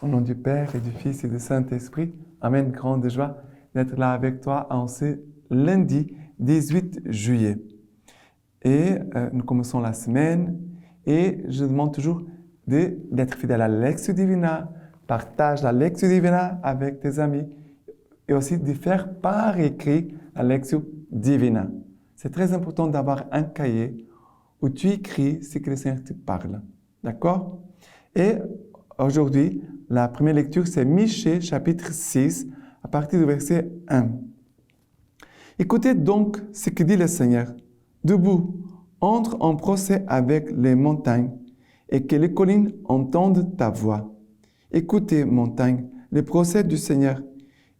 Au nom du Père et du Fils et du Saint-Esprit, Amen. Grande joie d'être là avec toi en ce lundi 18 juillet. Et nous commençons la semaine et je demande toujours d'être fidèle à la Lectio Divina, partage la Lectio Divina avec tes amis et aussi de faire par écrit la Lectio Divina. C'est très important d'avoir un cahier où tu écris ce que le Seigneur te parle. D'accord? Et aujourd'hui, la première lecture, c'est Michée, chapitre 6, à partir du verset 1. Écoutez donc ce que dit le Seigneur. Debout, entre en procès avec les montagnes et que les collines entendent ta voix. Écoutez, montagnes, le procès du Seigneur,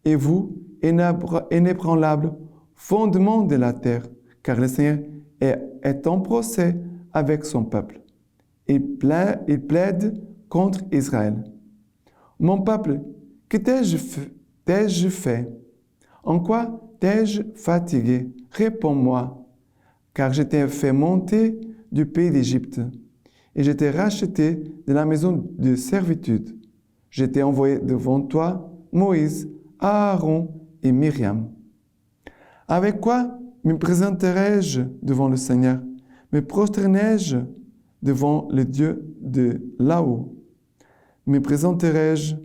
et vous, inébranlables fondements de la terre, car le Seigneur est en procès avec son peuple. Il plaide contre Israël. Mon peuple, que t'ai-je fait? En quoi t'ai-je fatigué? Réponds-moi, car je t'ai fait monter du pays d'Égypte, et je t'ai racheté de la maison de servitude. Je t'ai envoyé devant toi Moïse, Aaron et Myriam. Avec quoi me présenterai-je devant le Seigneur? Me prosternerai-je devant le Dieu de là-haut? Me présenterai-je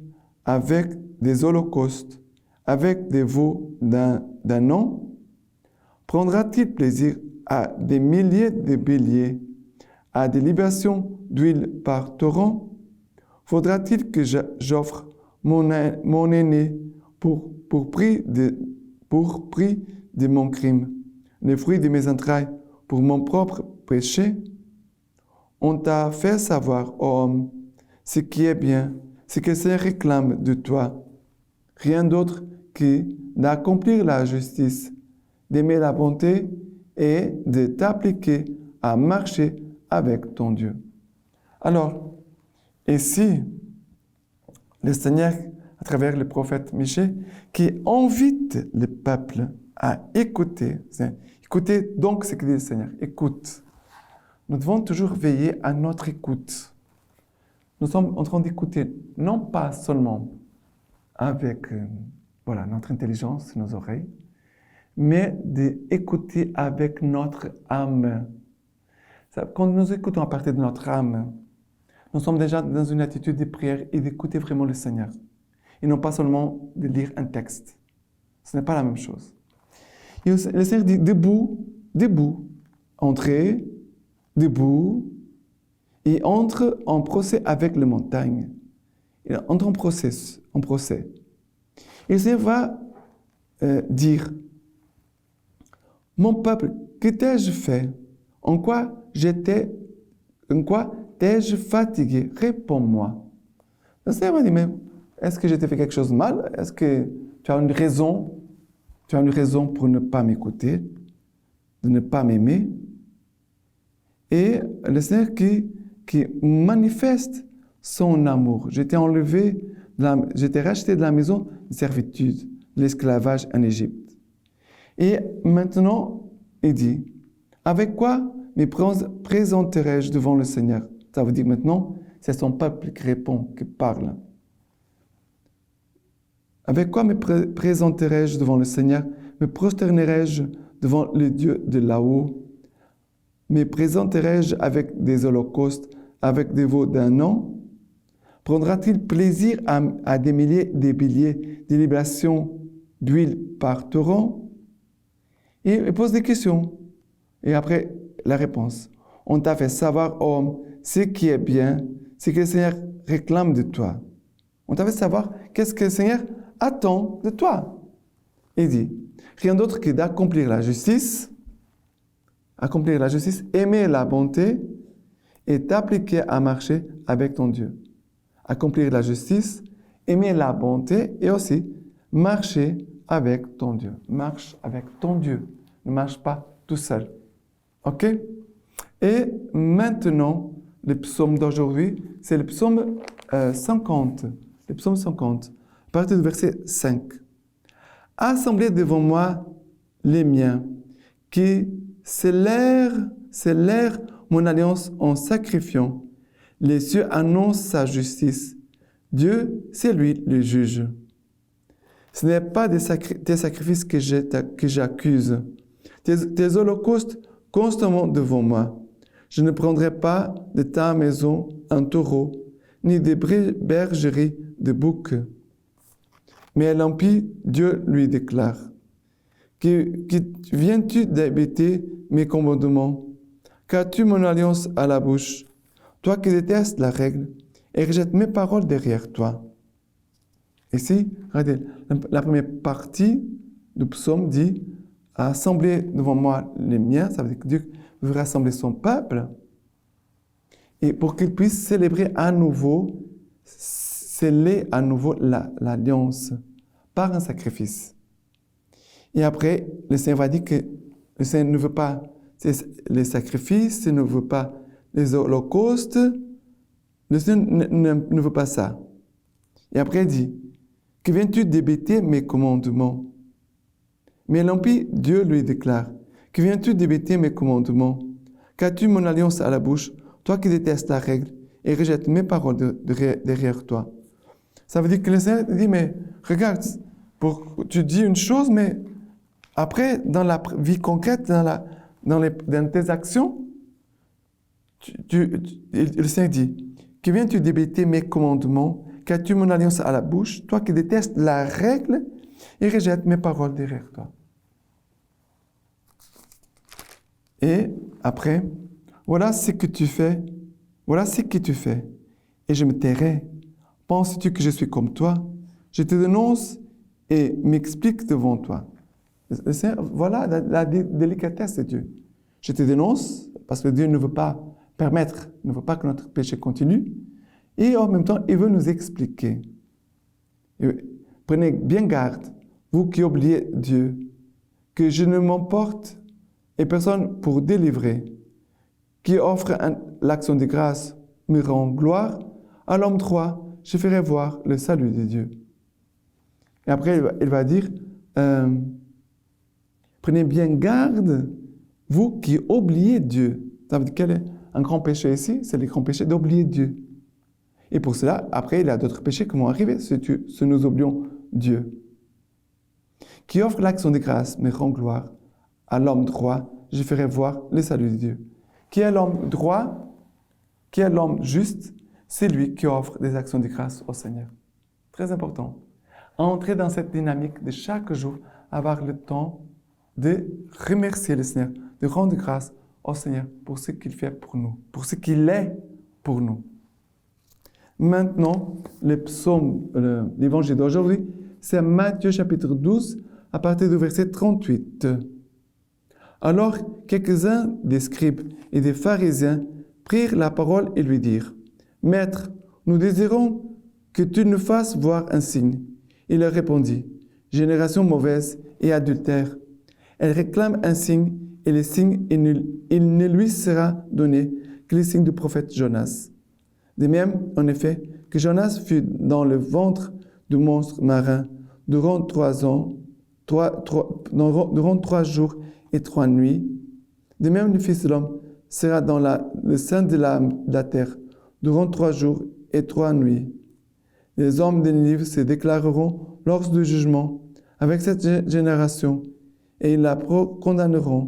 avec des holocaustes, avec des veaux d'un an? Prendra-t-il plaisir à des milliers de béliers, à des libations d'huile par torrent? Faudra-t-il que j'offre mon aîné pour prix de mon crime, les fruits de mes entrailles pour mon propre péché? On t'a fait savoir, ô homme, ce qui est bien, ce que le Seigneur réclame de toi. Rien d'autre que d'accomplir la justice, d'aimer la bonté et de t'appliquer à marcher avec ton Dieu. Alors, ici, le Seigneur, à travers le prophète Michée, qui invite le peuple à écouter. Écoutez donc ce que dit le Seigneur. Écoute. Nous devons toujours veiller à notre écoute. Nous sommes en train d'écouter, non pas seulement avec notre intelligence, nos oreilles, mais d'écouter avec notre âme. Quand nous écoutons à partir de notre âme, nous sommes déjà dans une attitude de prière et d'écouter vraiment le Seigneur. Et non pas seulement de lire un texte. Ce n'est pas la même chose. Et le Seigneur dit debout, entrez, debout, et entre en procès avec les montagnes. Il entre en procès. Et le Seigneur va dire, mon peuple, que t'ai-je fait? En quoi t'ai-je fatigué? Réponds-moi. Le Seigneur m'a dit, mais est-ce que j'ai fait quelque chose de mal? Est-ce que tu as une raison? Tu as une raison pour ne pas m'écouter, de ne pas m'aimer? Et le Seigneur qui manifeste son amour. Je t'ai racheté de la maison de servitude, de l'esclavage en Égypte. Et maintenant, il dit, avec quoi me présenterai-je devant le Seigneur? Ça veut dire maintenant, c'est son peuple qui répond, qui parle. Avec quoi me présenterai-je devant le Seigneur? Me prosternerai-je devant le Dieu de là-haut? Me présenterai-je avec des holocaustes, avec des veaux d'un an? Prendra-t-il plaisir à des milliers de béliers, des libations d'huile par torrent? Et il pose des questions. Et après, la réponse. On t'a fait savoir, homme, ce qui est bien, ce que le Seigneur réclame de toi. On t'a fait savoir qu'est-ce que le Seigneur attend de toi. Il dit, rien d'autre que d'accomplir la justice, aimer la bonté et t'appliquer à marcher avec ton Dieu. Accomplir la justice, aimer la bonté et aussi marcher avec ton Dieu. Marche avec ton Dieu. Ne marche pas tout seul. OK? Et maintenant, le psaume d'aujourd'hui, c'est le psaume 50. Le psaume 50, à partir du verset 5. Assemblez devant moi les miens, qui scellèrent mon alliance en sacrifiant. Les cieux annoncent sa justice. Dieu, c'est lui le juge. Ce n'est pas tes sacrifices que j'accuse. Tes holocaustes constamment devant moi. Je ne prendrai pas de ta maison un taureau, ni des bergeries de boucs. Mais l'impie, Dieu lui déclare, que viens-tu d'habiter mes commandements? Qu'as-tu mon alliance à la bouche? Toi qui détestes la règle et rejettes mes paroles derrière toi. Ici, regardez, la première partie du psaume dit « Assembler devant moi les miens », ça veut dire que Dieu veut rassembler son peuple, et pour qu'il puisse célébrer à nouveau, sceller à nouveau l'alliance par un sacrifice. Et après, le Seigneur va dire que le Seigneur ne veut pas les sacrifices, il ne veut pas les holocaustes, le Seigneur ne veut pas ça. Et après, il dit, que viens-tu débêter mes commandements? Mais l'impie, Dieu lui déclare, que viens-tu débêter mes commandements? Qu'as-tu mon alliance à la bouche, toi qui détestes la règle et rejettes mes paroles derrière toi? Ça veut dire que le Seigneur dit, mais regarde, tu dis une chose, mais après, dans la vie concrète, dans tes actions, le Seigneur dit, que viens-tu débêter mes commandements? Qu'as-tu mon alliance à la bouche, toi qui détestes la règle et rejettes mes paroles derrière toi? Et après, voilà ce que tu fais, et je me tairai. Penses-tu que je suis comme toi? Je te dénonce et m'explique devant toi. Voilà la délicatesse de Dieu. Je te dénonce parce que Dieu ne veut pas que notre péché continue, et en même temps, il veut nous expliquer. Prenez bien garde, vous qui oubliez Dieu, que je ne m'emporte et personne pour délivrer, qui offre l'action de grâce me rend gloire, à l'homme droit, je ferai voir le salut de Dieu. Et après, il va dire, prenez bien garde, vous qui oubliez Dieu. Ça veut dire quel est un grand péché ici? C'est le grand péché d'oublier Dieu. Et pour cela, après, il y a d'autres péchés qui vont arriver si nous oublions Dieu. Qui offre l'action de grâce me rend gloire. À l'homme droit, je ferai voir le salut de Dieu. Qui est l'homme droit? Qui est l'homme juste? C'est lui qui offre des actions de grâce au Seigneur. Très important. Entrer dans cette dynamique de chaque jour, avoir le temps de remercier le Seigneur, de rendre grâce au Seigneur pour ce qu'il fait pour nous, pour ce qu'il est pour nous. Maintenant, l'évangile d'aujourd'hui, c'est Matthieu chapitre 12, à partir du verset 38. Alors, quelques-uns des scribes et des pharisiens prirent la parole et lui dirent, « Maître, nous désirons que tu nous fasses voir un signe. » Il leur répondit, « Génération mauvaise et adultère, elle réclame un signe, et le signe, il ne lui sera donné que le signe du prophète Jonas. De même, en effet, que Jonas fut dans le ventre du monstre marin durant 3 jours et 3 nuits, de même le Fils de l'homme sera dans le sein de la terre durant 3 jours et 3 nuits. Les hommes de Ninive se déclareront lors du jugement avec cette génération, et ils la condamneront,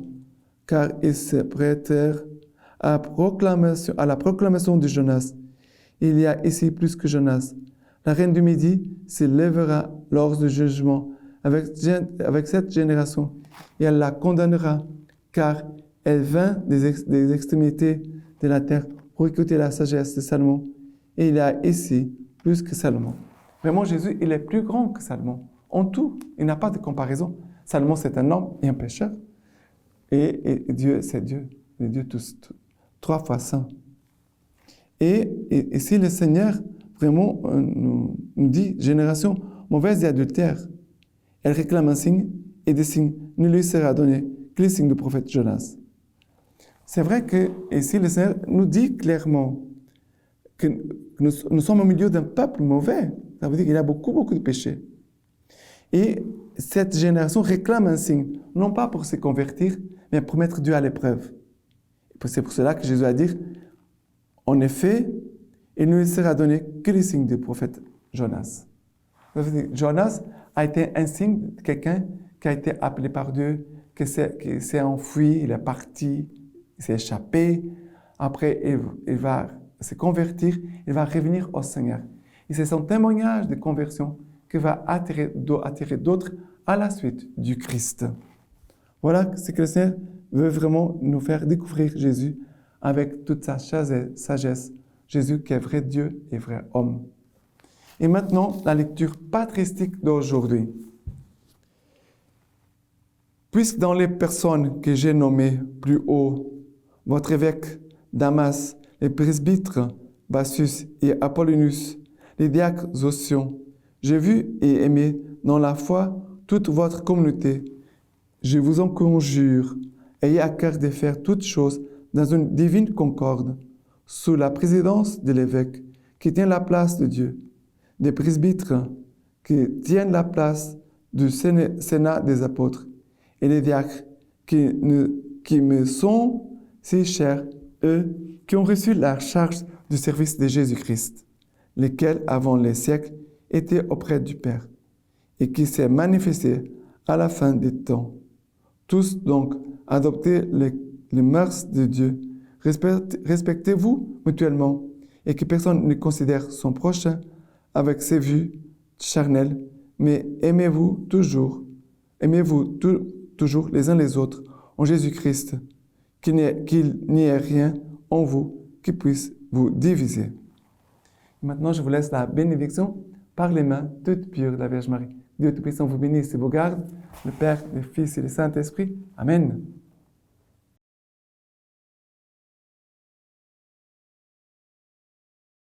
car ils se prêtèrent à la proclamation de Jonas. Il y a ici plus que Jonas. La reine du Midi se lèvera lors du jugement avec cette génération, et elle la condamnera, car elle vint des extrémités de la terre pour écouter la sagesse de Salomon. Et il y a ici plus que Salomon. Vraiment, Jésus, il est plus grand que Salomon. En tout, il n'a pas de comparaison. Salomon, c'est un homme et un pécheur. Et Dieu, c'est Dieu. Le Dieu tous, 3 fois saint. Et si le Seigneur vraiment nous dit, génération mauvaise et adultère, elle réclame un signe, et des signes ne lui sera donné que le signe du prophète Jonas. C'est vrai que ici le Seigneur nous dit clairement que nous sommes au milieu d'un peuple mauvais. Ça veut dire qu'il y a beaucoup, beaucoup de péchés. Et cette génération réclame un signe, non pas pour se convertir, mais pour mettre Dieu à l'épreuve. C'est pour cela que Jésus a dit, en effet, il ne lui sera donné que les signes du prophète Jonas. Jonas a été un signe de quelqu'un qui a été appelé par Dieu, qui s'est enfui, il est parti, il s'est échappé. Après, il va se convertir, il va revenir au Seigneur. Et c'est son témoignage de conversion qui va attirer d'autres à la suite du Christ. Voilà ce que le Seigneur veut vraiment nous faire découvrir Jésus avec toute sa sagesse. Jésus qui est vrai Dieu et vrai homme. Et maintenant, la lecture patristique d'aujourd'hui. Puisque dans les personnes que j'ai nommées plus haut, votre évêque Damas, les presbytres Bassus et Apollonius, les diacres Osion, j'ai vu et aimé dans la foi toute votre communauté. Je vous en conjure, ayez à cœur de faire toutes choses dans une divine concorde, sous la présidence de l'évêque qui tient la place de Dieu, des presbytres qui tiennent la place du Sénat des apôtres, et les diacres qui me sont si chers, eux qui ont reçu la charge du service de Jésus-Christ, lesquels, avant les siècles, étaient auprès du Père, et qui s'est manifesté à la fin des temps. Tous donc, adoptez les mœurs de Dieu, respectez-vous mutuellement, et que personne ne considère son prochain avec ses vues charnelles, mais aimez-vous toujours les uns les autres en Jésus-Christ, qu'il n'y ait rien en vous qui puisse vous diviser. Maintenant, je vous laisse la bénédiction par les mains toutes pures de la Vierge Marie. Dieu Tout-Puissant vous bénisse et vous garde, le Père, le Fils et le Saint-Esprit. Amen.